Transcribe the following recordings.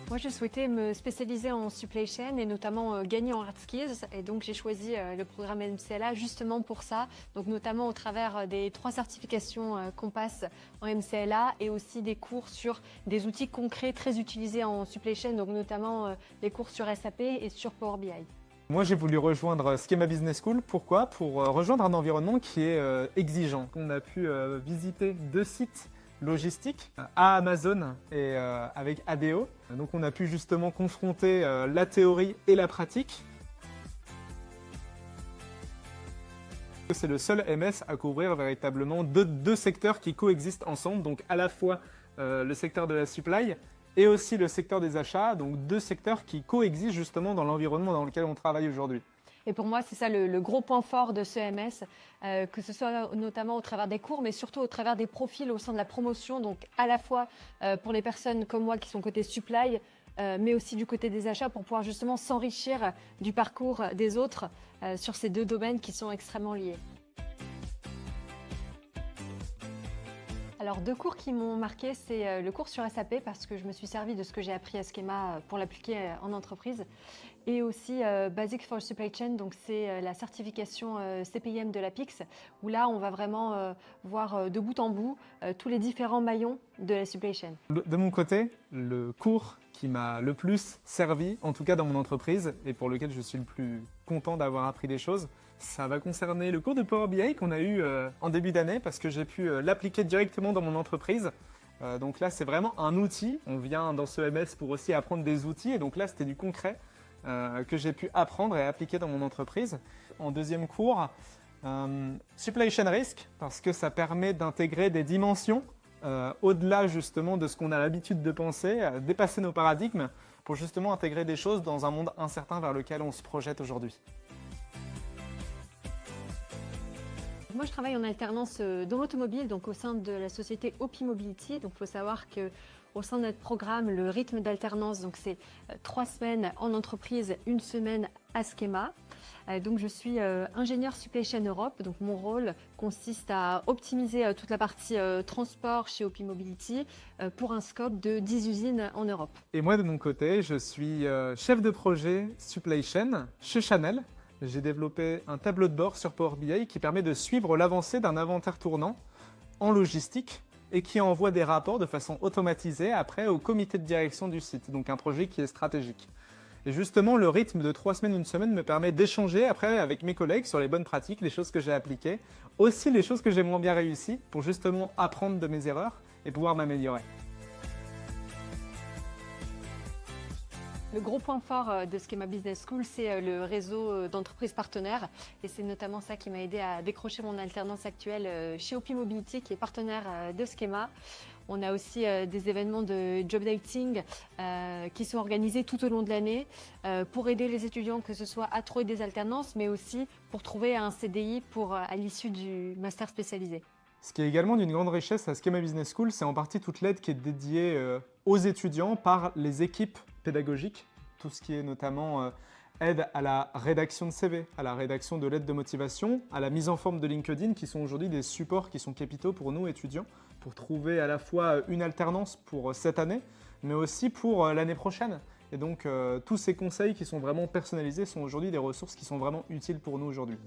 Moi, je souhaitais me spécialiser en supply chain et notamment gagner en hard skills. Et donc, j'ai choisi le programme MCLA justement pour ça. Donc, notamment au travers des 3 certifications qu'on passe en MCLA et aussi des cours sur des outils concrets très utilisés en supply chain. Donc, notamment les cours sur SAP et sur Power BI. Moi, j'ai voulu rejoindre Schema Business School. Pourquoi? Pour rejoindre un environnement qui est exigeant. On a pu visiter 2 sites logistiques à Amazon et avec ADO. Donc, on a pu justement confronter la théorie et la pratique. C'est le seul MS à couvrir véritablement deux secteurs qui coexistent ensemble. Donc, à la fois le secteur de la supply et aussi le secteur des achats, donc 2 secteurs qui coexistent justement dans l'environnement dans lequel on travaille aujourd'hui. Et pour moi, c'est ça le gros point fort de ce MS, que ce soit notamment au travers des cours, mais surtout au travers des profils au sein de la promotion, donc à la fois pour les personnes comme moi qui sont côté supply, mais aussi du côté des achats pour pouvoir justement s'enrichir du parcours des autres sur ces 2 domaines qui sont extrêmement liés. Alors 2 cours qui m'ont marqué, c'est le cours sur SAP parce que je me suis servi de ce que j'ai appris à Schema pour l'appliquer en entreprise et aussi Basic for Supply Chain, donc c'est la certification CPIM de l'APIX où là on va vraiment voir de bout en bout tous les différents maillons de la supply chain. De mon côté, le cours qui m'a le plus servi, en tout cas dans mon entreprise, et pour lequel je suis le plus content d'avoir appris des choses, ça va concerner le cours de Power BI qu'on a eu en début d'année parce que j'ai pu l'appliquer directement dans mon entreprise. Donc là, c'est vraiment un outil. On vient dans ce MS pour aussi apprendre des outils. Et donc là, c'était du concret que j'ai pu apprendre et appliquer dans mon entreprise. En deuxième cours, Supply Chain Risk, parce que ça permet d'intégrer des dimensions au-delà justement de ce qu'on a l'habitude de penser, dépasser nos paradigmes pour justement intégrer des choses dans un monde incertain vers lequel on se projette aujourd'hui. Moi, je travaille en alternance dans l'automobile, donc au sein de la société OPI Mobility. Donc, il faut savoir que au sein de notre programme, le rythme d'alternance, donc c'est 3 semaines en entreprise, 1 semaine à Schema. Donc, je suis ingénieure supply chain Europe. Donc, mon rôle consiste à optimiser toute la partie transport chez OPI Mobility pour un scope de 10 usines en Europe. Et moi, de mon côté, je suis chef de projet supply chain chez Chanel. J'ai développé un tableau de bord sur Power BI qui permet de suivre l'avancée d'un inventaire tournant en logistique et qui envoie des rapports de façon automatisée après au comité de direction du site, donc un projet qui est stratégique. Et justement, le rythme de 3 semaines, 1 semaine me permet d'échanger après avec mes collègues sur les bonnes pratiques, les choses que j'ai appliquées, aussi les choses que j'ai moins bien réussies pour justement apprendre de mes erreurs et pouvoir m'améliorer. Le gros point fort de Schema Business School, c'est le réseau d'entreprises partenaires. Et c'est notamment ça qui m'a aidé à décrocher mon alternance actuelle chez OPI Mobility, qui est partenaire de Schema. On a aussi des événements de job dating qui sont organisés tout au long de l'année pour aider les étudiants, que ce soit à trouver des alternances, mais aussi pour trouver un CDI à l'issue du master spécialisé. Ce qui est également d'une grande richesse à Schema Business School, c'est en partie toute l'aide qui est dédiée aux étudiants par les équipes pédagogiques, tout ce qui est notamment aide à la rédaction de CV, à la rédaction de lettres de motivation, à la mise en forme de LinkedIn, qui sont aujourd'hui des supports qui sont capitaux pour nous étudiants, pour trouver à la fois une alternance pour cette année, mais aussi pour l'année prochaine. Et donc tous ces conseils qui sont vraiment personnalisés sont aujourd'hui des ressources qui sont vraiment utiles pour nous aujourd'hui.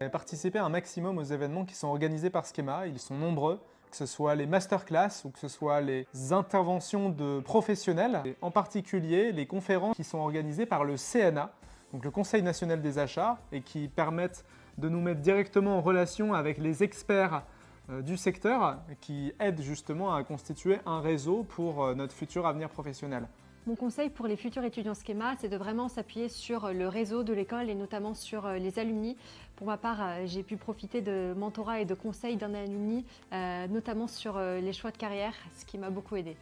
J'ai participé un maximum aux événements qui sont organisés par Schema, ils sont nombreux, que ce soit les masterclass ou que ce soit les interventions de professionnels, et en particulier les conférences qui sont organisées par le CNA, donc le Conseil national des achats, et qui permettent de nous mettre directement en relation avec les experts du secteur, qui aident justement à constituer un réseau pour notre futur avenir professionnel. Mon conseil pour les futurs étudiants Schema, c'est de vraiment s'appuyer sur le réseau de l'école et notamment sur les alumni. Pour ma part, j'ai pu profiter de mentorat et de conseils d'un alumni, notamment sur les choix de carrière, ce qui m'a beaucoup aidé.